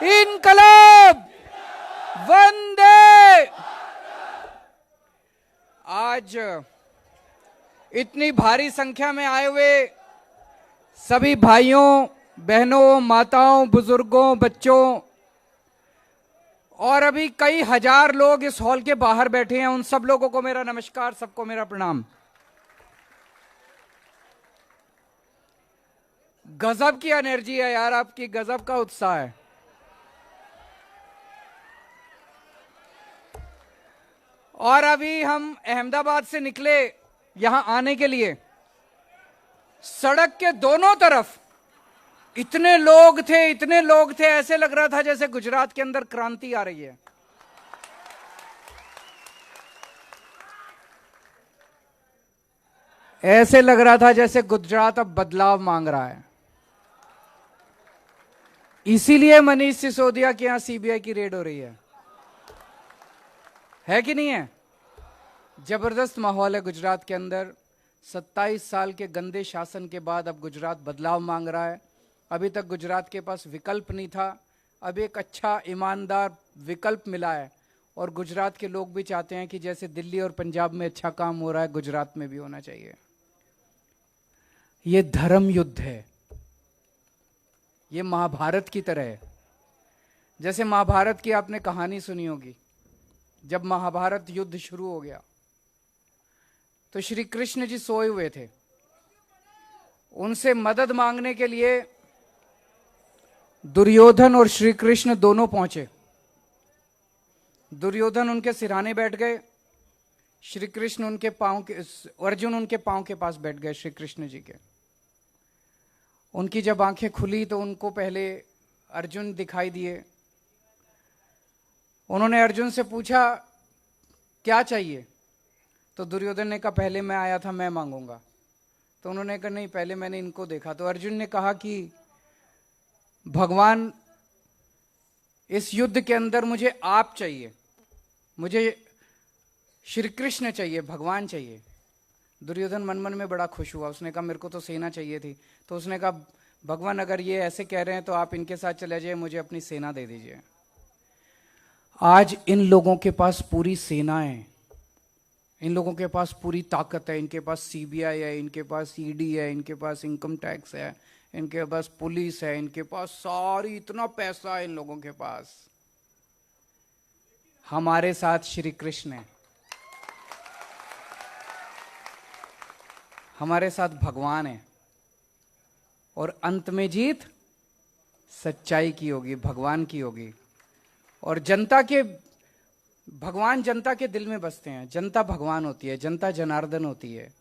इनकलाब वंदे। आज इतनी भारी संख्या में आए हुए सभी भाइयों, बहनों, माताओं, बुजुर्गों, बच्चों और अभी कई हजार लोग इस हॉल के बाहर बैठे हैं, उन सब लोगों को मेरा नमस्कार, सबको मेरा प्रणाम। गजब की एनर्जी है यार आपकी, गजब का उत्साह है। और अभी हम अहमदाबाद से निकले यहां आने के लिए, सड़क के दोनों तरफ इतने लोग थे, ऐसे लग रहा था जैसे गुजरात के अंदर क्रांति आ रही है। ऐसे लग रहा था जैसे गुजरात अब बदलाव मांग रहा है। इसीलिए मनीष सिसोदिया के यहां सीबीआई की रेड हो रही है कि नहीं है? जबरदस्त माहौल है गुजरात के अंदर। 27 साल के गंदे शासन के बाद अब गुजरात बदलाव मांग रहा है। अभी तक गुजरात के पास विकल्प नहीं था, अब एक अच्छा ईमानदार विकल्प मिला है। और गुजरात के लोग भी चाहते हैं कि जैसे दिल्ली और पंजाब में अच्छा काम हो रहा है, गुजरात में भी होना चाहिए। ये धर्म युद्ध है, ये महाभारत की तरह है। जैसे महाभारत की आपने कहानी सुनी होगी, जब महाभारत युद्ध शुरू हो गया तो श्री कृष्ण जी सोए हुए थे। उनसे मदद मांगने के लिए दुर्योधन और श्री कृष्ण दोनों पहुंचे। दुर्योधन उनके सिरहाने बैठ गए, श्री कृष्ण उनके पांव के, अर्जुन उनके पांव के पास बैठ गए श्री कृष्ण जी के। उनकी जब आंखें खुली तो उनको पहले अर्जुन दिखाई दिए। उन्होंने अर्जुन से पूछा क्या चाहिए, तो दुर्योधन ने कहा पहले मैं आया था, मैं मांगूंगा। तो उन्होंने कहा नहीं, पहले मैंने इनको देखा। तो अर्जुन ने कहा कि भगवान, इस युद्ध के अंदर मुझे आप चाहिए, मुझे श्री कृष्ण चाहिए, भगवान चाहिए। दुर्योधन मन मन में बड़ा खुश हुआ, उसने कहा मेरे को तो सेना चाहिए थी। तो उसने कहा भगवान अगर ये ऐसे कह रहे हैं तो आप इनके साथ चले जाइए, मुझे अपनी सेना दे दीजिए। आज इन लोगों के पास पूरी सेना है, इन लोगों के पास पूरी ताकत है, इनके पास सीबीआई है, इनके पास ईडी है, इनके पास इनकम टैक्स है, इनके पास पुलिस है, इनके पास सारी, इतना पैसा है इन लोगों के पास। हमारे साथ श्री कृष्ण है, हमारे साथ भगवान है। और अंत में जीत सच्चाई की होगी, भगवान की होगी। और भगवान जनता के दिल में बसते हैं, जनता भगवान होती है, जनता जनार्दन होती है।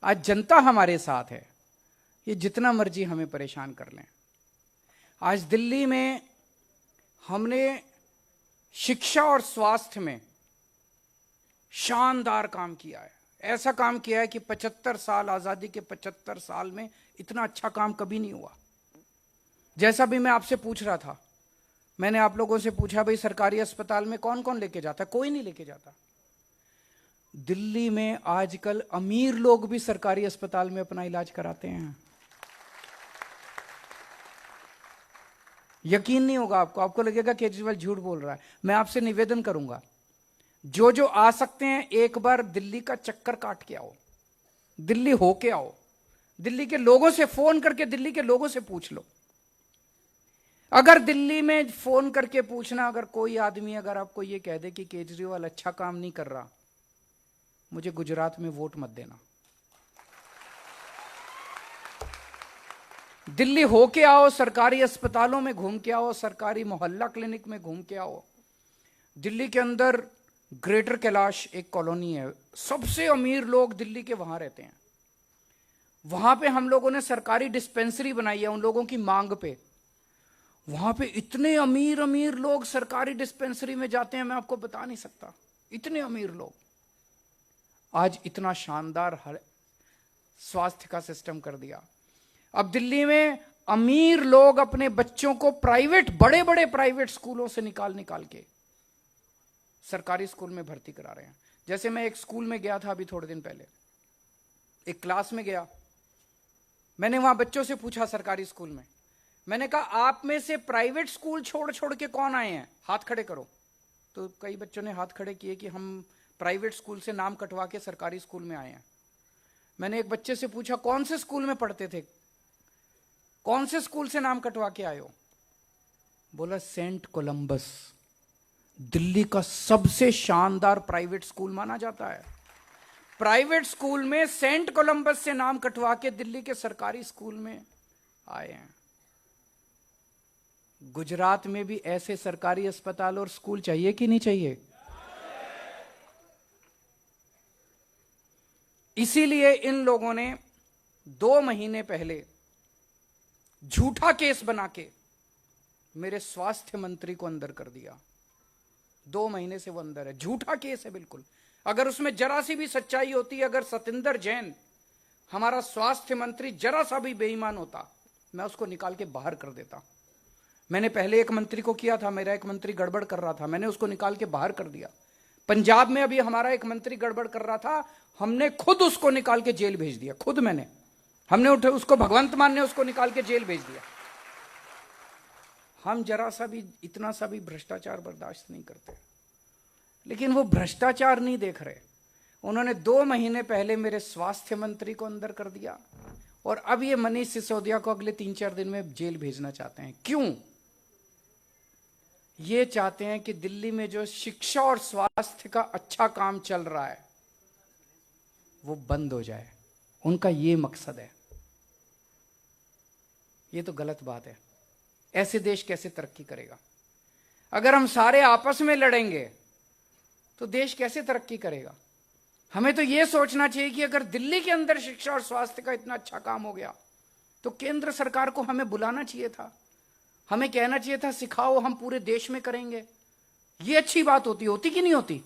आज जनता हमारे साथ है, ये जितना मर्जी हमें परेशान कर लें। आज दिल्ली में हमने शिक्षा और स्वास्थ्य में शानदार काम किया है। ऐसा काम किया है कि 75 साल, आजादी के 75 साल में इतना अच्छा काम कभी नहीं हुआ। जैसा भी मैं आपसे पूछ रहा था, मैंने आप लोगों से पूछा भाई सरकारी अस्पताल में कौन कौन लेके जाता? कोई नहीं लेके जाता। दिल्ली में आजकल अमीर लोग भी सरकारी अस्पताल में अपना इलाज कराते हैं। यकीन नहीं होगा आपको, आपको लगेगा केजरीवाल झूठ बोल रहा है। मैं आपसे निवेदन करूंगा, जो जो आ सकते हैं एक बार दिल्ली का चक्कर काट के आओ, दिल्ली होके आओ, दिल्ली के लोगों से फोन करके, दिल्ली के लोगों से पूछ लो। अगर दिल्ली में फोन करके पूछना, अगर कोई आदमी अगर आपको यह कह दे कि केजरीवाल अच्छा काम नहीं कर रहा, मुझे गुजरात में वोट मत देना। दिल्ली होके आओ, सरकारी अस्पतालों में घूम के आओ, सरकारी मोहल्ला क्लिनिक में घूम के आओ। दिल्ली के अंदर ग्रेटर कैलाश एक कॉलोनी है, सबसे अमीर लोग दिल्ली के वहां रहते हैं। वहां पे हम लोगों ने सरकारी डिस्पेंसरी बनाई है उन लोगों की मांग पे। वहां पे इतने अमीर अमीर लोग सरकारी डिस्पेंसरी में जाते हैं, मैं आपको बता नहीं सकता, इतने अमीर लोग। आज इतना शानदार स्वास्थ्य का सिस्टम कर दिया। अब दिल्ली में अमीर लोग अपने बच्चों को प्राइवेट, बड़े बड़े प्राइवेट स्कूलों से निकाल के सरकारी स्कूल में भर्ती करा रहे हैं। जैसे मैं एक स्कूल में गया था अभी थोड़े दिन पहले, एक क्लास में गया, मैंने वहां बच्चों से पूछा सरकारी स्कूल में, मैंने कहा आप में से प्राइवेट स्कूल छोड़ छोड़ के कौन आए हैं, हाथ खड़े करो। तो कई बच्चों ने हाथ खड़े किए कि हम प्राइवेट स्कूल से नाम कटवा के सरकारी स्कूल में आए हैं। मैंने एक बच्चे से पूछा कौन से स्कूल में पढ़ते थे, कौन से स्कूल से नाम कटवा के आए हो? बोला सेंट कोलंबस, दिल्ली का सबसे शानदार प्राइवेट स्कूल माना जाता है। प्राइवेट स्कूल में सेंट कोलंबस से नाम कटवा के दिल्ली के सरकारी स्कूल में आए हैं। गुजरात में भी ऐसे सरकारी अस्पताल और स्कूल चाहिए कि नहीं चाहिए? इसीलिए इन लोगों ने 2 महीने पहले झूठा केस बना के मेरे स्वास्थ्य मंत्री को अंदर कर दिया। 2 महीने से वो अंदर है, झूठा केस है बिल्कुल। अगर उसमें जरा सी भी सच्चाई होती, अगर सतिंदर जैन हमारा स्वास्थ्य मंत्री जरा सा भी बेईमान होता, मैं उसको निकाल के बाहर कर देता। मैंने पहले एक मंत्री को किया था, मेरा एक मंत्री गड़बड़ कर रहा था, मैंने उसको निकाल के बाहर कर दिया। पंजाब में अभी हमारा एक मंत्री गड़बड़ कर रहा था, हमने खुद उसको निकाल के जेल भेज दिया, खुद हमने उसको भगवंत मान ने उसको निकाल के जेल भेज दिया। हम जरा सा भी, इतना सा भी भ्रष्टाचार बर्दाश्त नहीं करते। लेकिन वो भ्रष्टाचार नहीं देख रहे। उन्होंने 2 महीने पहले मेरे स्वास्थ्य मंत्री को अंदर कर दिया और अब ये मनीष सिसोदिया को अगले 3-4 दिन में जेल भेजना चाहते हैं। क्यों? ये चाहते हैं कि दिल्ली में जो शिक्षा और स्वास्थ्य का अच्छा काम चल रहा है वो बंद हो जाए। उनका ये मकसद है। ये तो गलत बात है। ऐसे देश कैसे तरक्की करेगा? अगर हम सारे आपस में लड़ेंगे तो देश कैसे तरक्की करेगा? हमें तो यह सोचना चाहिए कि अगर दिल्ली के अंदर शिक्षा और स्वास्थ्य का इतना अच्छा काम हो गया तो केंद्र सरकार को हमें बुलाना चाहिए था, हमें कहना चाहिए था सिखाओ, हम पूरे देश में करेंगे। यह अच्छी बात होती कि नहीं होती?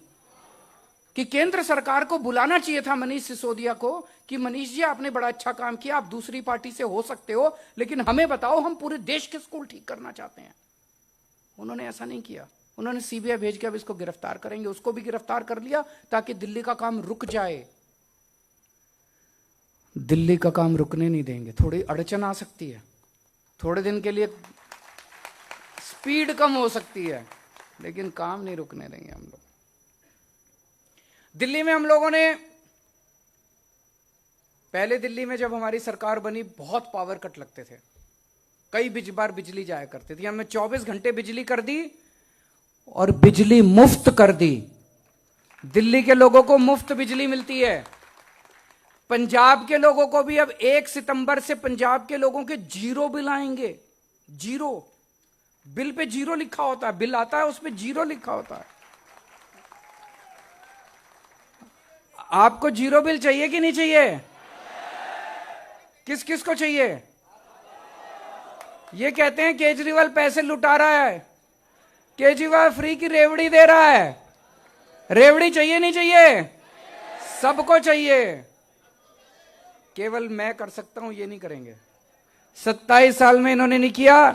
कि केंद्र सरकार को बुलाना चाहिए था मनीष सिसोदिया को कि मनीष जी आपने बड़ा अच्छा काम किया, आप दूसरी पार्टी से हो सकते हो, लेकिन हमें बताओ, हम पूरे देश के स्कूल ठीक करना चाहते हैं। उन्होंने ऐसा नहीं किया। उन्होंने सीबीआई भेज के अब इसको गिरफ्तार करेंगे, उसको भी गिरफ्तार कर लिया ताकि दिल्ली का काम रुक जाए। दिल्ली का काम रुकने नहीं देंगे। थोड़ी अड़चन आ सकती है, थोड़े दिन के लिए स्पीड कम हो सकती है, लेकिन काम नहीं रुकने देंगे हम लोग। दिल्ली में हम लोगों ने पहले, दिल्ली में जब हमारी सरकार बनी बहुत पावर कट लगते थे, कई बार बिजली जाया करती थी। हमने 24 घंटे बिजली कर दी और बिजली मुफ्त कर दी। दिल्ली के लोगों को मुफ्त बिजली मिलती है। पंजाब के लोगों को भी अब 1 सितंबर से पंजाब के लोगों के 0 बिल आएंगे। 0 बिल पे 0 लिखा होता है, बिल आता है उस पे 0 लिखा होता है। आपको 0 बिल चाहिए कि नहीं चाहिए? किस किस को चाहिए? ये कहते हैं केजरीवाल पैसे लुटा रहा है, केजरीवाल फ्री की रेवड़ी दे रहा है। रेवड़ी चाहिए नहीं चाहिए? सबको चाहिए। केवल मैं कर सकता हूं, ये नहीं करेंगे। 27 साल में इन्होंने नहीं किया,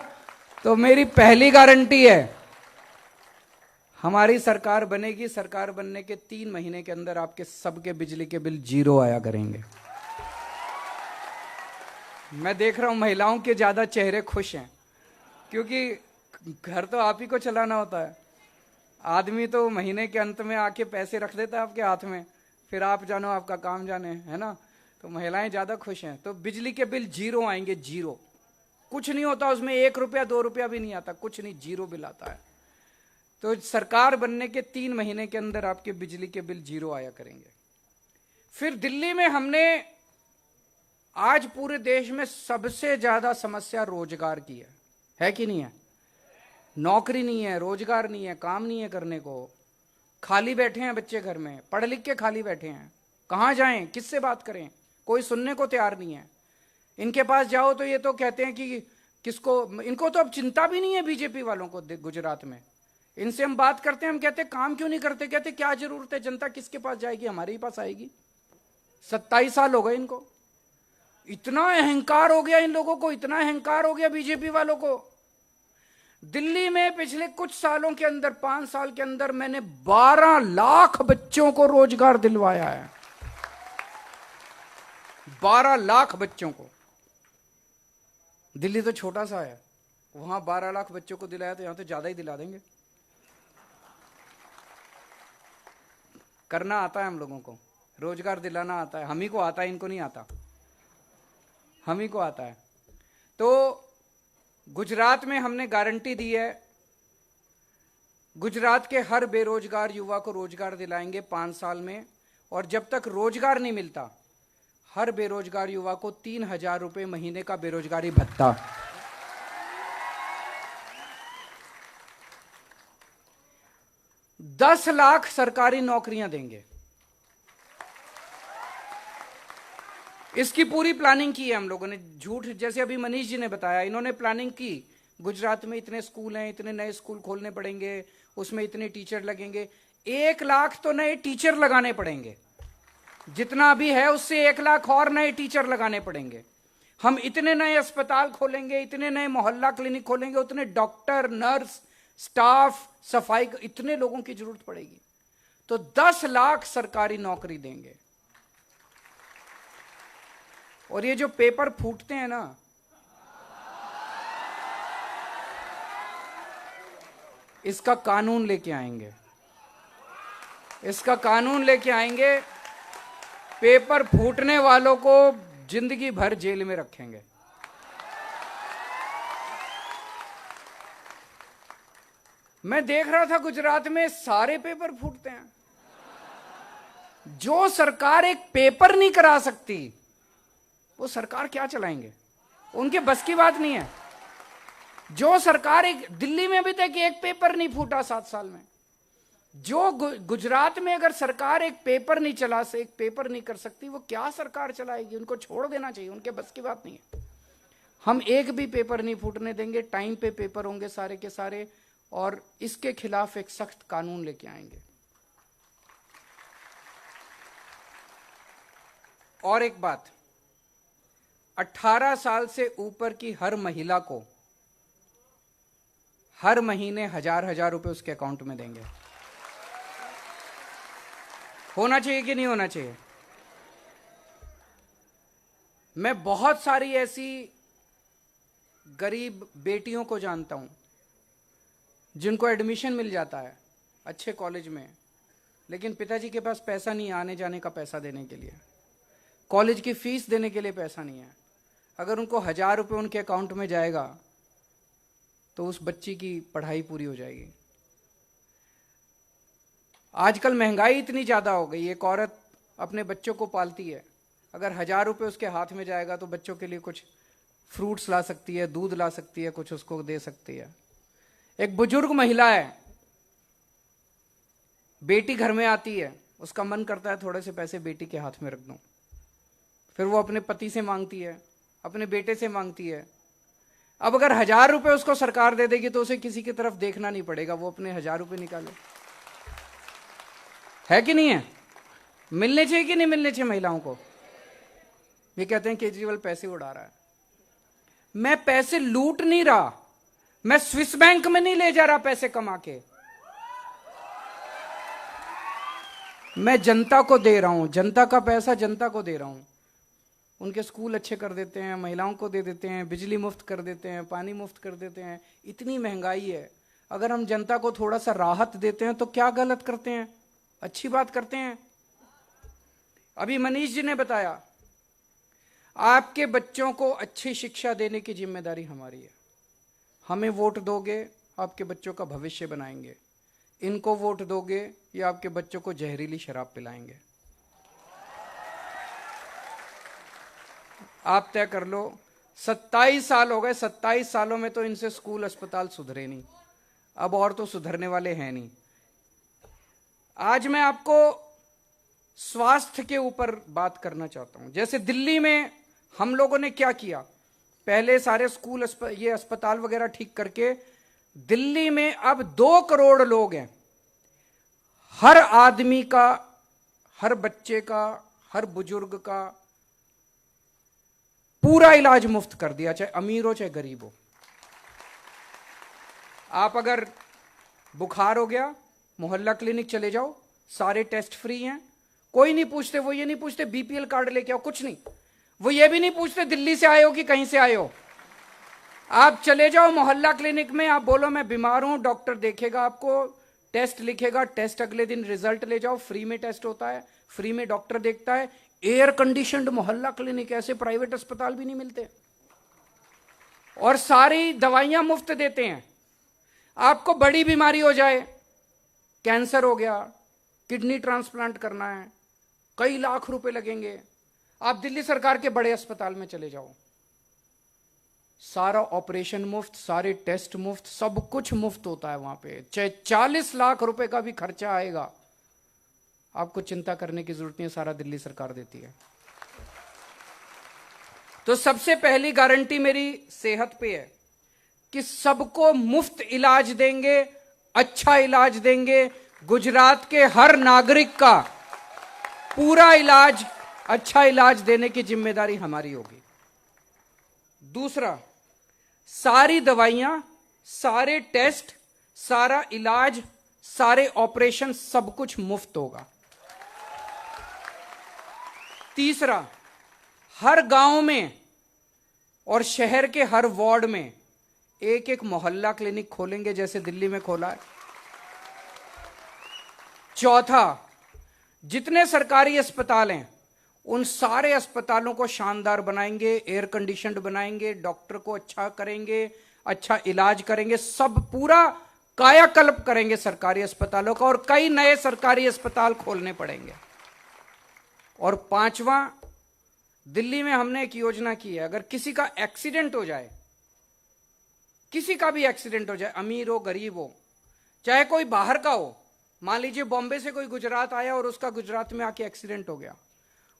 तो मेरी पहली गारंटी है हमारी सरकार बनेगी। सरकार बनने के 3 महीने के अंदर आपके सबके बिजली के बिल 0 आया करेंगे। मैं देख रहा हूं महिलाओं के ज्यादा चेहरे खुश हैं, क्योंकि घर तो आप ही को चलाना होता है। आदमी तो महीने के अंत में आके पैसे रख देता है आपके हाथ में, फिर आप जानो आपका काम जाने, है ना? तो महिलाएं ज्यादा खुश हैं। तो बिजली के बिल 0 आएंगे। 0 कुछ नहीं होता उसमें, 1 रुपया 2 रुपया भी नहीं आता, कुछ नहीं, 0 बिल आता है। तो सरकार बनने के 3 महीने के अंदर आपके बिजली के बिल 0 आया करेंगे। फिर दिल्ली में हमने आज पूरे देश में सबसे ज्यादा समस्या रोजगार की है कि नहीं है? नौकरी नहीं है, रोजगार नहीं है, काम नहीं है करने को। खाली बैठे हैं बच्चे घर में, पढ़ लिख के खाली बैठे हैं। कहां जाएं, किससे बात करें? कोई सुनने को तैयार नहीं है। इनके पास जाओ तो ये तो कहते हैं कि किसको, इनको तो अब चिंता भी नहीं है बीजेपी वालों को। गुजरात में इनसे हम बात करते हैं, हम कहते काम क्यों नहीं करते? कहते क्या जरूरत है, जनता किसके पास जाएगी, हमारे ही पास आएगी। 27 साल हो गए इनको। इतना अहंकार हो गया इन लोगों को, इतना अहंकार हो गया बीजेपी वालों को। दिल्ली में पिछले कुछ सालों के अंदर, 5 साल के अंदर, मैंने 12 लाख बच्चों को रोजगार दिलवाया है। 12 लाख बच्चों को। दिल्ली तो छोटा सा है, वहां 12 लाख बच्चों को दिलाया तो यहां तो ज्यादा ही दिला देंगे। करना आता है हम लोगों को, रोजगार दिलाना आता है, हम ही को आता है, इनको नहीं आता, हम ही को आता है। तो गुजरात में हमने गारंटी दी है, गुजरात के हर बेरोजगार युवा को रोजगार दिलाएंगे 5 साल में, और जब तक रोजगार नहीं मिलता हर बेरोजगार युवा को 3,000 रुपए महीने का बेरोजगारी भत्ता। दस लाख सरकारी नौकरियां देंगे। इसकी पूरी प्लानिंग की है हम लोगों ने, झूठ जैसे अभी मनीष जी ने बताया, इन्होंने प्लानिंग की। गुजरात में इतने स्कूल हैं, इतने नए स्कूल खोलने पड़ेंगे, उसमें इतने टीचर लगेंगे। 1 लाख तो नए टीचर लगाने पड़ेंगे, जितना अभी है उससे 1 लाख और नए टीचर लगाने पड़ेंगे। हम इतने नए अस्पताल खोलेंगे, इतने नए मोहल्ला क्लिनिक खोलेंगे, उतने डॉक्टर, नर्स, स्टाफ, सफाई, इतने लोगों की जरूरत पड़ेगी। तो 10 लाख सरकारी नौकरी देंगे। और ये जो पेपर फूटते हैं ना, इसका कानून लेके आएंगे, इसका कानून लेके आएंगे। पेपर फूटने वालों को जिंदगी भर जेल में रखेंगे। मैं देख रहा था गुजरात में सारे पेपर फूटते हैं। जो सरकार एक पेपर नहीं करा सकती वो सरकार क्या चलाएंगे, उनके बस की बात नहीं है। जो सरकार, एक दिल्ली में अभी तक एक पेपर नहीं फूटा 7 साल में। जो गुजरात में अगर सरकार एक पेपर नहीं चला से, एक पेपर नहीं कर सकती, वो क्या सरकार चलाएगी। उनको छोड़ देना चाहिए, उनके बस की बात नहीं है। हम एक भी पेपर नहीं फूटने देंगे, टाइम पे पेपर होंगे सारे के सारे, और इसके खिलाफ एक सख्त कानून लेके आएंगे। और एक बात, 18 साल से ऊपर की हर महिला को हर महीने 1,000 रुपए उसके अकाउंट में देंगे। होना चाहिए कि नहीं होना चाहिए। मैं बहुत सारी ऐसी गरीब बेटियों को जानता हूं जिनको एडमिशन मिल जाता है अच्छे कॉलेज में, लेकिन पिताजी के पास पैसा नहीं है आने जाने का पैसा देने के लिए, कॉलेज की फीस देने के लिए पैसा नहीं है। अगर उनको 1,000 रुपए उनके अकाउंट में जाएगा तो उस बच्ची की पढ़ाई पूरी हो जाएगी। आजकल महंगाई इतनी ज्यादा हो गई, एक औरत अपने बच्चों को पालती है, अगर 1,000 रुपए उसके हाथ में जाएगा तो बच्चों के लिए कुछ फ्रूट्स ला सकती है, दूध ला सकती है, कुछ उसको दे सकती है। एक बुजुर्ग महिला है, बेटी घर में आती है, उसका मन करता है थोड़े से पैसे बेटी के हाथ में रख दूं, फिर वो अपने पति से मांगती है, अपने बेटे से मांगती है। अब अगर 1,000 रुपए उसको सरकार दे देगी तो उसे किसी की तरफ देखना नहीं पड़ेगा, वो अपने 1,000 रुपए निकाले। है कि नहीं है? मिलने चाहिए कि नहीं मिलने चाहिए महिलाओं को? ये कहते हैं केजरीवाल पैसे उड़ा रहा है। मैं पैसे लूट नहीं रहा, मैं स्विस बैंक में नहीं ले जा रहा पैसे कमा के, मैं जनता को दे रहा हूं, जनता का पैसा जनता को दे रहा हूं। उनके स्कूल अच्छे कर देते हैं, महिलाओं को दे देते हैं, बिजली मुफ्त कर देते हैं, पानी मुफ्त कर देते हैं। इतनी महंगाई है, अगर हम जनता को थोड़ा सा राहत देते हैं तो क्या गलत करते हैं, अच्छी बात करते हैं। अभी मनीष जी ने बताया, आपके बच्चों को अच्छी शिक्षा देने की जिम्मेदारी हमारी है। हमें वोट दोगे, आपके बच्चों का भविष्य बनाएंगे। इनको वोट दोगे, ये आपके बच्चों को जहरीली शराब पिलाएंगे। आप तय कर लो। 27 साल हो गए, 27 सालों में तो इनसे स्कूल अस्पताल सुधरे नहीं, अब और तो सुधरने वाले हैं नहीं। आज मैं आपको स्वास्थ्य के ऊपर बात करना चाहता हूं। जैसे दिल्ली में हम लोगों ने क्या किया, पहले सारे स्कूल ये अस्पताल वगैरह ठीक करके, दिल्ली में अब 2 करोड़ लोग हैं। हर आदमी का, हर बच्चे का, हर बुजुर्ग का पूरा इलाज मुफ्त कर दिया, चाहे अमीर हो चाहे गरीब हो। आप अगर बुखार हो गया, मोहल्ला क्लिनिक चले जाओ, सारे टेस्ट फ्री हैं, कोई नहीं पूछते। वो ये नहीं पूछते बीपीएल कार्ड लेके आओ, कुछ नहीं। वो ये भी नहीं पूछते दिल्ली से आए हो कि कहीं से आए हो। आप चले जाओ मोहल्ला क्लिनिक में, आप बोलो मैं बीमार हूं, डॉक्टर देखेगा आपको, टेस्ट लिखेगा, टेस्ट अगले दिन रिजल्ट ले जाओ, फ्री में टेस्ट होता है, फ्री में डॉक्टर देखता है। एयर कंडीशनड मोहल्ला क्लिनिक, ऐसे प्राइवेट अस्पताल भी नहीं मिलते, और सारी दवाइयां मुफ्त देते हैं। आपको बड़ी बीमारी हो जाए, कैंसर हो गया, किडनी ट्रांसप्लांट करना है, कई लाख रुपए लगेंगे, आप दिल्ली सरकार के बड़े अस्पताल में चले जाओ, सारा ऑपरेशन मुफ्त, सारे टेस्ट मुफ्त, सब कुछ मुफ्त होता है वहां पे। चाहे 40 लाख रुपए का भी खर्चा आएगा, आपको चिंता करने की जरूरत नहीं है, सारा दिल्ली सरकार देती है। तो सबसे पहली गारंटी मेरी सेहत पे है कि सबको मुफ्त इलाज देंगे, अच्छा इलाज देंगे। गुजरात के हर नागरिक का पूरा इलाज, अच्छा इलाज देने की जिम्मेदारी हमारी होगी। दूसरा, सारी दवाइयां, सारे टेस्ट, सारा इलाज, सारे ऑपरेशन, सब कुछ मुफ्त होगा। तीसरा, हर गांव में और शहर के हर वार्ड में एक एक मोहल्ला क्लिनिक खोलेंगे, जैसे दिल्ली में खोला है। चौथा, जितने सरकारी अस्पताल हैं उन सारे अस्पतालों को शानदार बनाएंगे, एयर कंडीशनड बनाएंगे, डॉक्टर को अच्छा करेंगे, अच्छा इलाज करेंगे, सब पूरा कायाकल्प करेंगे सरकारी अस्पतालों का, और कई नए सरकारी अस्पताल खोलने पड़ेंगे। और पांचवा, दिल्ली में हमने एक योजना की है, अगर किसी का एक्सीडेंट हो जाए, किसी का भी एक्सीडेंट हो जाए, अमीर हो गरीब हो, चाहे कोई बाहर का हो, मान लीजिए बॉम्बे से कोई गुजरात आया और उसका गुजरात में आके एक्सीडेंट हो गया,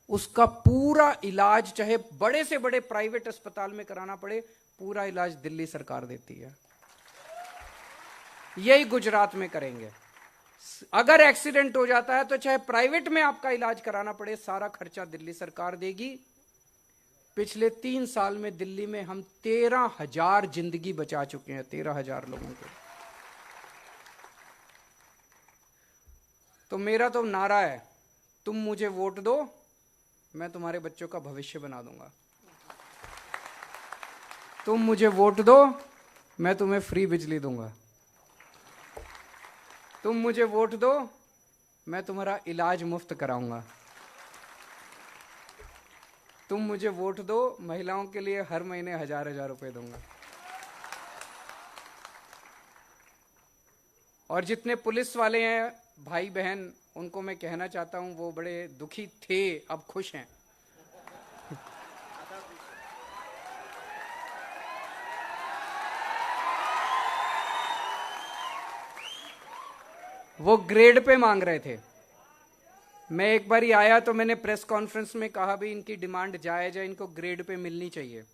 उसका पूरा इलाज चाहे बड़े से बड़े प्राइवेट अस्पताल में कराना पड़े, पूरा इलाज दिल्ली सरकार देती है। यही गुजरात में करेंगे। अगर एक्सीडेंट हो जाता है तो चाहे प्राइवेट में आपका इलाज कराना पड़े, सारा खर्चा दिल्ली सरकार देगी। पिछले 3 साल में दिल्ली में हम 13,000 जिंदगी बचा चुके हैं, 13,000 लोगों को। तो मेरा तो नारा है, तुम मुझे वोट दो, मैं तुम्हारे बच्चों का भविष्य बना दूंगा। तुम मुझे वोट दो, मैं तुम्हें फ्री बिजली दूंगा। तुम मुझे वोट दो, मैं तुम्हारा इलाज मुफ्त कराऊंगा। तुम मुझे वोट दो, महिलाओं के लिए हर महीने 1,000-1,000 रुपए दूंगा। और जितने पुलिस वाले हैं भाई बहन, उनको मैं कहना चाहता हूं, वो बड़े दुखी थे, अब खुश हैं। वो ग्रेड पे मांग रहे थे। मैं एक बार ही आया तो मैंने प्रेस कॉन्फ्रेंस में कहा भी इनकी डिमांड जायज है, इनको ग्रेड पे मिलनी चाहिए।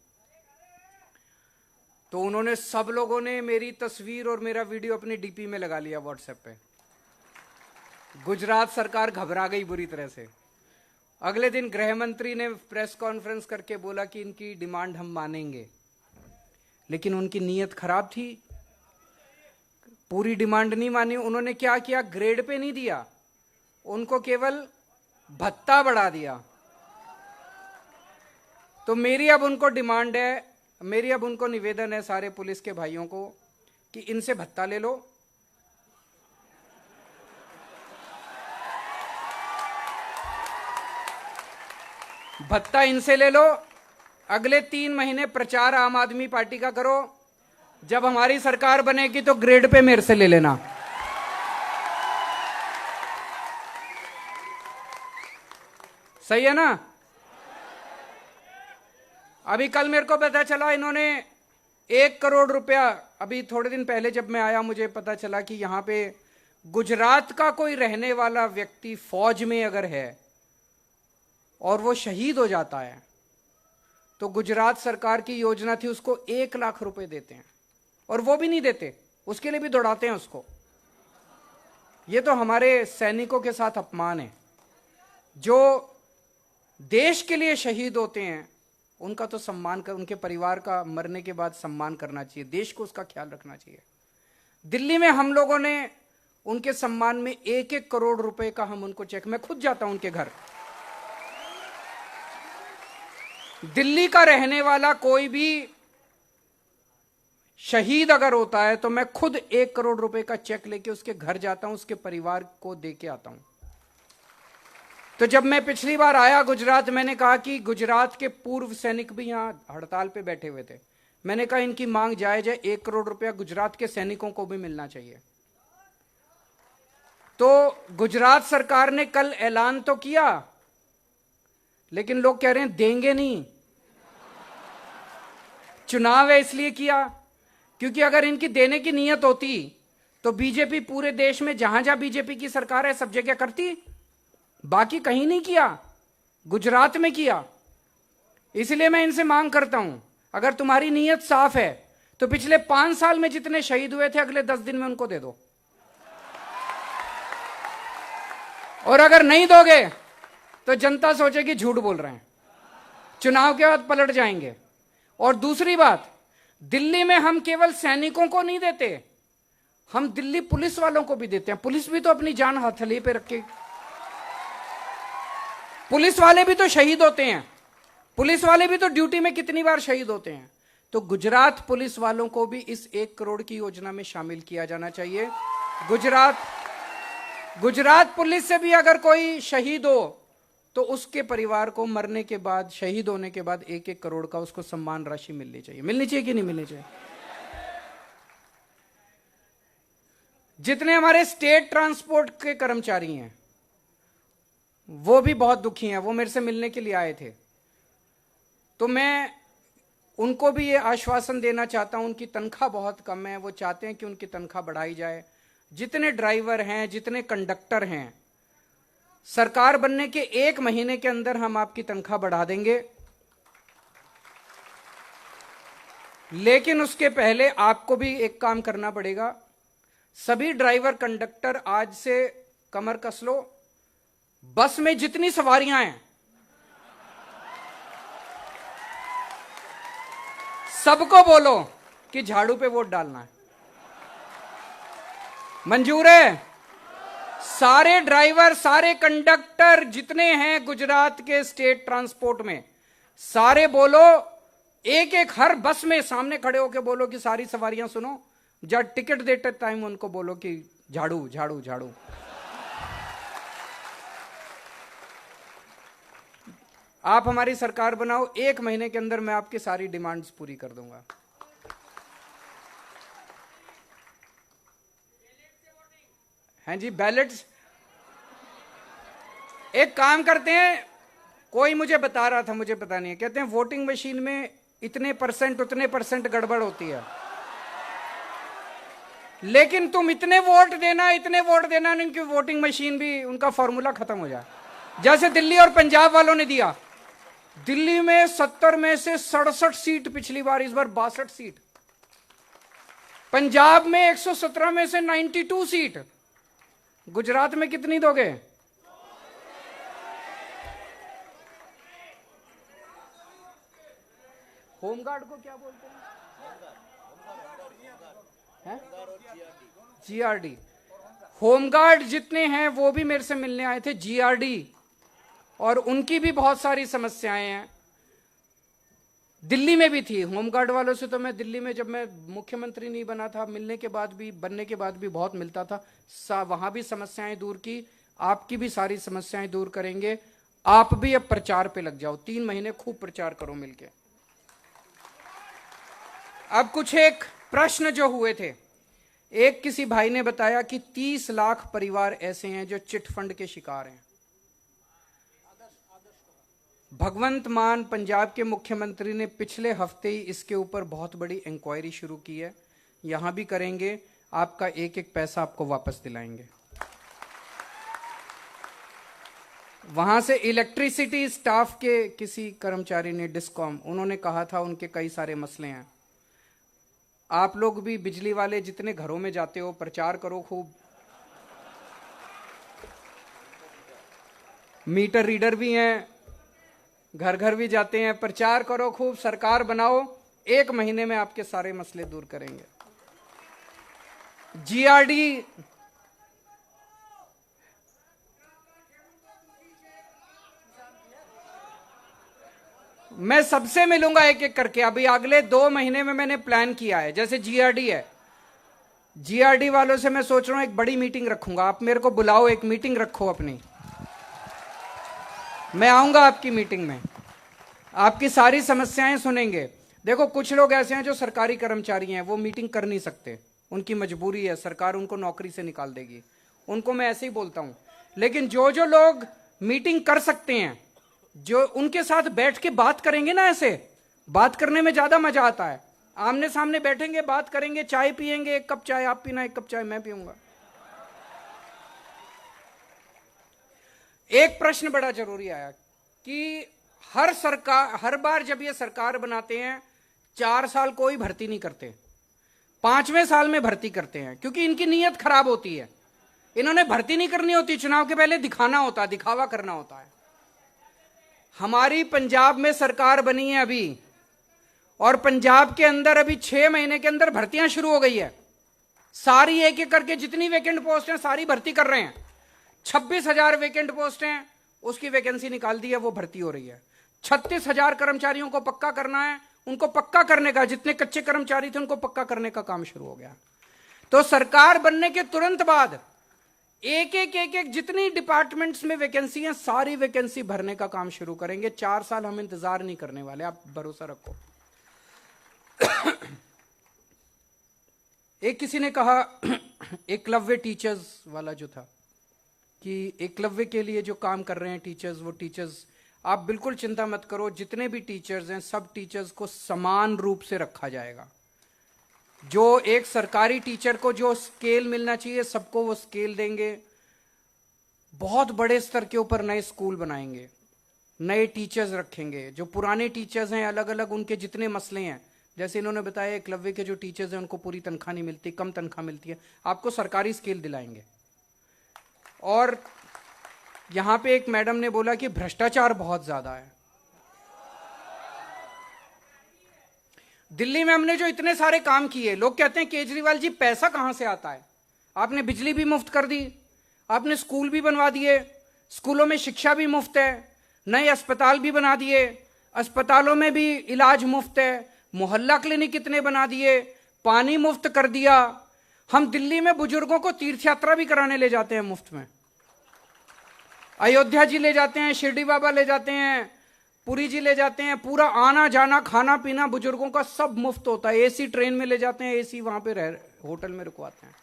तो उन्होंने, सब लोगों ने मेरी तस्वीर और मेरा वीडियो अपनी डीपी में लगा लिया व्हाट्सएप पे। गुजरात सरकार घबरा गई बुरी तरह से। अगले दिन गृह मंत्री ने प्रेस कॉन्फ्रेंस करके बोला कि इनकी डिमांड हम मानेंगे, लेकिन उनकी नीयत खराब थी, पूरी डिमांड नहीं मानी। उन्होंने क्या किया, ग्रेड पे नहीं दिया, उनको केवल भत्ता बढ़ा दिया। तो मेरी अब उनको डिमांड है, मेरी अब उनको निवेदन है सारे पुलिस के भाइयों को कि इनसे भत्ता ले लो, भत्ता इनसे ले लो, अगले 3 महीने प्रचार आम आदमी पार्टी का करो, जब हमारी सरकार बनेगी तो ग्रेड पे मेरे से ले लेना। सही है ना? अभी कल मेरे को पता चला इन्होंने 1 करोड़ रुपया, अभी थोड़े दिन पहले जब मैं आया मुझे पता चला कि यहां पे गुजरात का कोई रहने वाला व्यक्ति फौज में अगर है और वो शहीद हो जाता है तो गुजरात सरकार की योजना थी, उसको 1 लाख रुपए देते हैं, और वो भी नहीं देते, उसके लिए भी दौड़ाते हैं उसको। ये तो हमारे सैनिकों के साथ अपमान है। जो देश के लिए शहीद होते हैं उनका तो सम्मान कर, उनके परिवार का मरने के बाद सम्मान करना चाहिए, देश को उसका ख्याल रखना चाहिए। दिल्ली में हम लोगों ने उनके सम्मान में 1-1 करोड़ रुपए का हम उनको चेक, मैं खुद जाता हूं उनके घर। दिल्ली का रहने वाला कोई भी शहीद अगर होता है तो मैं खुद 1 करोड़ रुपए का चेक लेके उसके घर जाता हूं, उसके परिवार को देके आता हूं। तो जब मैं पिछली बार आया गुजरात, मैंने कहा कि गुजरात के पूर्व सैनिक भी यहां हड़ताल पे बैठे हुए थे। मैंने कहा इनकी मांग जायज है, 1 करोड़ रुपया गुजरात के सैनिकों को भी मिलना चाहिए। तो गुजरात सरकार ने कल ऐलान तो किया, लेकिन लोग कह रहे हैं देंगे नहीं। चुनाव है इसलिए किया, क्योंकि अगर इनकी देने की नीयत होती तो बीजेपी पूरे देश में जहां जहां बीजेपी की सरकार है सब जगह करती, बाकी कहीं नहीं किया, गुजरात में किया। इसलिए मैं इनसे मांग करता हूं, अगर तुम्हारी नीयत साफ है तो पिछले 5 साल में जितने शहीद हुए थे अगले 10 दिन में उनको दे दो, और अगर नहीं दोगे तो जनता सोचेगी झूठ बोल रहे हैं, चुनाव के बाद पलट जाएंगे। और दूसरी बात, दिल्ली में हम केवल सैनिकों को नहीं देते, हम दिल्ली पुलिस वालों को भी देते हैं। पुलिस भी तो अपनी जान हथेली पे रख के, पुलिस वाले भी तो शहीद होते हैं, पुलिस वाले भी तो ड्यूटी में कितनी बार शहीद होते हैं। तो गुजरात पुलिस वालों को भी इस 1 करोड़ की योजना में शामिल किया जाना चाहिए। गुजरात पुलिस से भी अगर कोई शहीद हो तो उसके परिवार को मरने के बाद, शहीद होने के बाद 1-1 करोड़ का उसको सम्मान राशि मिलनी चाहिए। मिलनी चाहिए कि नहीं मिलनी चाहिए? जितने हमारे स्टेट ट्रांसपोर्ट के कर्मचारी हैं वो भी बहुत दुखी हैं, वो मेरे से मिलने के लिए आए थे। तो मैं उनको भी ये आश्वासन देना चाहता हूं, उनकी तनख्वाह बहुत कम है, वो चाहते हैं कि उनकी तनख्वाह बढ़ाई जाए। जितने ड्राइवर हैं, जितने कंडक्टर हैं, सरकार बनने के 1 महीने के अंदर हम आपकी तनख्वाह बढ़ा देंगे, लेकिन उसके पहले आपको भी एक काम करना पड़ेगा। सभी ड्राइवर कंडक्टर आज से कमर कस लो, बस में जितनी सवारियां हैं सबको बोलो कि झाड़ू पे वोट डालना है। मंजूर है? सारे ड्राइवर, सारे कंडक्टर जितने हैं गुजरात के स्टेट ट्रांसपोर्ट में, सारे बोलो, एक एक हर बस में सामने खड़े होकर बोलो कि सारी सवारियां सुनो, जब टिकट देते टाइम उनको बोलो कि झाड़ू झाड़ू झाड़ू। आप हमारी सरकार बनाओ, 1 महीने के अंदर मैं आपकी सारी डिमांड्स पूरी कर दूंगा। हैं जी, बैलेट्स एक काम करते हैं, कोई मुझे बता रहा था, मुझे पता नहीं है, कहते हैं वोटिंग मशीन में इतने परसेंट उतने परसेंट गड़बड़ होती है, लेकिन तुम इतने वोट देना उनकी वोटिंग मशीन भी, उनका फॉर्मूला खत्म हो जाए। जैसे दिल्ली और पंजाब वालों ने दिया, दिल्ली में 70 में से 67 सीट पिछली बार, इस बार 62 सीट। पंजाब में 117 में से 92 सीट। गुजरात में कितनी दोगे? होमगार्ड को क्या बोलते हैं? जीआरडी। होमगार्ड जितने हैं वो भी मेरे से मिलने आए थे, जीआरडी, और उनकी भी बहुत सारी समस्याएं हैं। दिल्ली में भी थी। होमगार्ड वालों से तो मैं दिल्ली में, जब मैं मुख्यमंत्री नहीं बना था, बनने के बाद भी बहुत मिलता था। वहां भी समस्याएं दूर की, आपकी भी सारी समस्याएं दूर करेंगे। आप भी अब प्रचार पे लग जाओ, 3 महीने खूब प्रचार करो मिलके। अब कुछ एक प्रश्न जो हुए थे, एक किसी भाई ने बताया कि 30 लाख परिवार ऐसे हैं जो चिट फंड के शिकार हैं। भगवंत मान पंजाब के मुख्यमंत्री ने पिछले हफ्ते ही इसके ऊपर बहुत बड़ी इंक्वायरी शुरू की है, यहां भी करेंगे, आपका एक एक पैसा आपको वापस दिलाएंगे। वहां से इलेक्ट्रिसिटी स्टाफ के किसी कर्मचारी ने, डिस्कॉम, उन्होंने कहा था उनके कई सारे मसले हैं। आप लोग भी बिजली वाले जितने घरों में जाते हो, प्रचार करो खूब। मीटर रीडर भी हैं, घर घर भी जाते हैं, प्रचार करो खूब, सरकार बनाओ, 1 महीने में आपके सारे मसले दूर करेंगे। जीआरडी, मैं सबसे मिलूंगा एक एक करके। अभी अगले 2 महीने में मैंने प्लान किया है, जैसे जीआरडी है, जीआरडी वालों से मैं सोच रहा हूं एक बड़ी मीटिंग रखूंगा। आप मेरे को बुलाओ, एक मीटिंग रखो अपनी, मैं आऊंगा आपकी मीटिंग में, आपकी सारी समस्याएं सुनेंगे। देखो कुछ लोग ऐसे हैं जो सरकारी कर्मचारी हैं, वो मीटिंग कर नहीं सकते, उनकी मजबूरी है, सरकार उनको नौकरी से निकाल देगी, उनको मैं ऐसे ही बोलता हूं। लेकिन जो जो लोग मीटिंग कर सकते हैं, जो उनके साथ बैठ के बात करेंगे ना, ऐसे बात करने में ज्यादा मजा आता है। आमने सामने बैठेंगे, बात करेंगे, चाय पियेंगे, 1 कप चाय आप पीना, 1 कप चाय मैं पीऊंगा। एक प्रश्न बड़ा जरूरी आया कि हर बार जब ये सरकार बनाते हैं 4 साल कोई भर्ती नहीं करते, 5वें साल में भर्ती करते हैं, क्योंकि इनकी नीयत खराब होती है। इन्होंने भर्ती नहीं करनी होती, चुनाव के पहले दिखाना होता है, दिखावा करना होता है। हमारी पंजाब में सरकार बनी है अभी, और पंजाब के अंदर अभी 6 महीने के अंदर भर्तियां शुरू हो गई है। सारी एक एक करके जितनी वैकेंट पोस्ट हैं सारी भर्ती कर रहे हैं। 26,000 वैकेंट पोस्ट हैं, उसकी वैकेंसी निकाल दी है, वो भर्ती हो रही है। 36,000 कर्मचारियों को पक्का करना है, उनको पक्का करने का, जितने कच्चे कर्मचारी थे उनको पक्का करने का काम शुरू हो गया। तो सरकार बनने के तुरंत बाद एक एक जितनी डिपार्टमेंट्स में वैकेंसी है सारी वैकेंसी भरने का काम शुरू करेंगे। 4 साल हम इंतजार नहीं करने वाले, आप भरोसा रखो। एक किसी ने कहा एकलव्य टीचर्स वाला जो था, कि एकलव्य के लिए जो काम कर रहे हैं टीचर्स, वो टीचर्स, आप बिल्कुल चिंता मत करो, जितने भी टीचर्स हैं सब टीचर्स को समान रूप से रखा जाएगा। जो एक सरकारी टीचर को जो स्केल मिलना चाहिए सबको वो स्केल देंगे। बहुत बड़े स्तर के ऊपर नए स्कूल बनाएंगे, नए टीचर्स रखेंगे। जो पुराने टीचर्स हैं अलग अलग उनके जितने मसले हैं, जैसे इन्होंने बताया एकलव्य के जो टीचर्स हैं उनको पूरी तनख्वाह नहीं मिलती, कम तनख्वाह मिलती है, आपको सरकारी स्केल दिलाएंगे। और यहां पे एक मैडम ने बोला कि भ्रष्टाचार बहुत ज्यादा है। दिल्ली में हमने जो इतने सारे काम किए, लोग कहते हैं केजरीवाल जी पैसा कहां से आता है? आपने बिजली भी मुफ्त कर दी, आपने स्कूल भी बनवा दिए, स्कूलों में शिक्षा भी मुफ्त है, नए अस्पताल भी बना दिए, अस्पतालों में भी इलाज मुफ्त है, मोहल्ला क्लिनिक कितने बना दिए, पानी मुफ्त कर दिया। हम दिल्ली में बुजुर्गों को तीर्थ यात्रा भी कराने ले जाते हैं मुफ्त में, अयोध्या जी ले जाते हैं, शिरडी बाबा ले जाते हैं, पुरी जी ले जाते हैं, पूरा आना जाना खाना पीना बुजुर्गों का सब मुफ्त होता है। एसी ट्रेन में ले जाते हैं, एसी वहां पे होटल में रुकवाते हैं,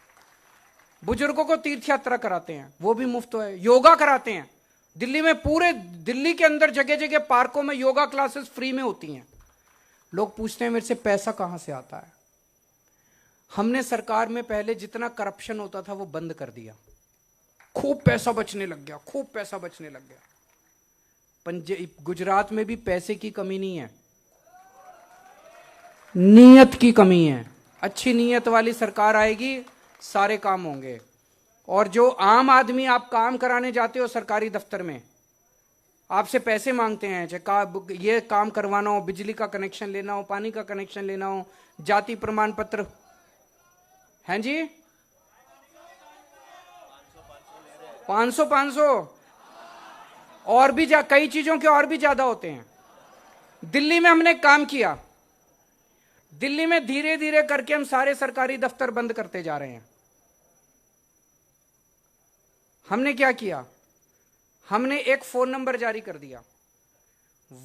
बुजुर्गों को तीर्थ यात्रा कराते हैं, वो भी मुफ्त है। योगा कराते हैं दिल्ली में, पूरे दिल्ली के अंदर जगह जगह पार्कों में योगा क्लासेस फ्री में होती हैं। लोग पूछते हैं मेरे से पैसा कहां से आता है? हमने सरकार में पहले जितना करप्शन होता था वो बंद कर दिया, खूब पैसा बचने लग गया, खूब पैसा बचने लग गया। गुजरात में भी पैसे की कमी नहीं है, नीयत की कमी है। अच्छी नीयत वाली सरकार आएगी, सारे काम होंगे। और जो आम आदमी आप काम कराने जाते हो सरकारी दफ्तर में, आपसे पैसे मांगते हैं, चाहे ये काम करवाना हो, बिजली का कनेक्शन लेना हो, पानी का कनेक्शन लेना हो, जाति प्रमाण पत्र, हैं जी 500 और भी कई चीजों के और भी ज्यादा होते हैं। दिल्ली में हमने काम किया, दिल्ली में धीरे धीरे करके हम सारे सरकारी दफ्तर बंद करते जा रहे हैं। हमने क्या किया, हमने एक फोन नंबर जारी कर दिया,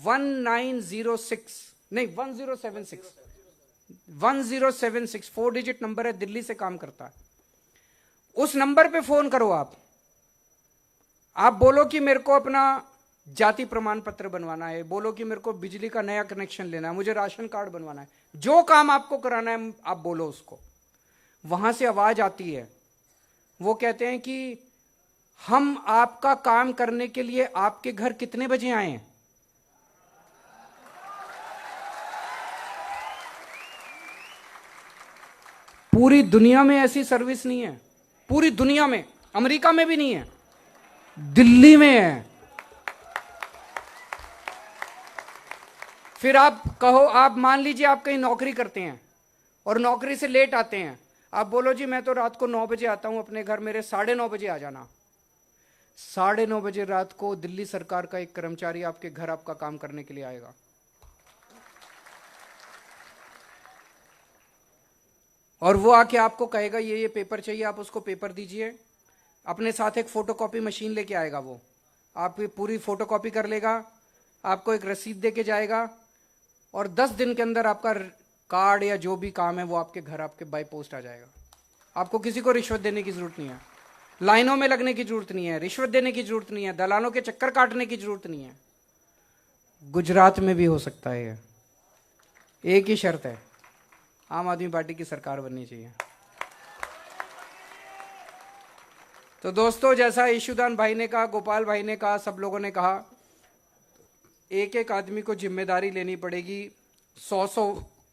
1076 4 डिजिट नंबर है, दिल्ली से काम करता है। उस नंबर पे फोन करो, आप बोलो कि मेरे को अपना जाति प्रमाण पत्र बनवाना है, बोलो कि मेरे को बिजली का नया कनेक्शन लेना है, मुझे राशन कार्ड बनवाना है, जो काम आपको कराना है आप बोलो उसको। वहां से आवाज आती है, वो कहते हैं कि हम आपका काम करने के लिए आपके घर कितने बजे आए? पूरी दुनिया में ऐसी सर्विस नहीं है, पूरी दुनिया में, अमेरिका में भी नहीं है, दिल्ली में है। फिर आप कहो, आप मान लीजिए आप कहीं नौकरी करते हैं और नौकरी से लेट आते हैं, आप बोलो जी मैं तो रात को 9 बजे आता हूं अपने घर, मेरे 9:30 बजे आ जाना। 9:30 बजे रात को दिल्ली सरकार का एक कर्मचारी आपके घर आपका काम करने के लिए आएगा। और वो आके आपको कहेगा ये पेपर चाहिए, आप उसको पेपर दीजिए, अपने साथ एक फोटोकॉपी मशीन लेके आएगा, वो आप पूरी फोटोकॉपी कर लेगा, आपको एक रसीद दे के जाएगा, और 10 दिन के अंदर आपका कार्ड या जो भी काम है वो आपके घर आपके बाय पोस्ट आ जाएगा। आपको किसी को रिश्वत देने की जरूरत नहीं है, लाइनों में लगने की जरूरत नहीं है, रिश्वत देने की जरूरत नहीं है, दलालों के चक्कर काटने की जरूरत नहीं है। गुजरात में भी हो सकता है। एक ही शर्त है, आम आदमी पार्टी की सरकार बननी चाहिए। तो दोस्तों, जैसा ईशुदान भाई ने कहा, गोपाल भाई ने कहा, सब लोगों ने कहा, एक एक आदमी को जिम्मेदारी लेनी पड़ेगी 100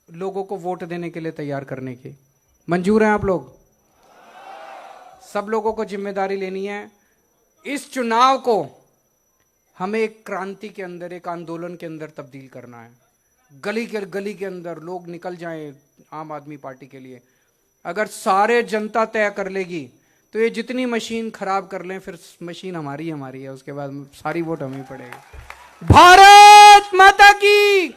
लोगों को वोट देने के लिए तैयार करने की। मंजूर हैं आप लोग? सब लोगों को जिम्मेदारी लेनी है। इस चुनाव को हमें एक क्रांति के अंदर, एक आंदोलन के अंदर तब्दील करना है। गली के अंदर लोग निकल जाएं आम आदमी पार्टी के लिए। अगर सारे जनता तय कर लेगी तो ये जितनी मशीन खराब कर लें, फिर मशीन हमारी है, उसके बाद सारी वोट हमें पड़ेगी। भारत माता की।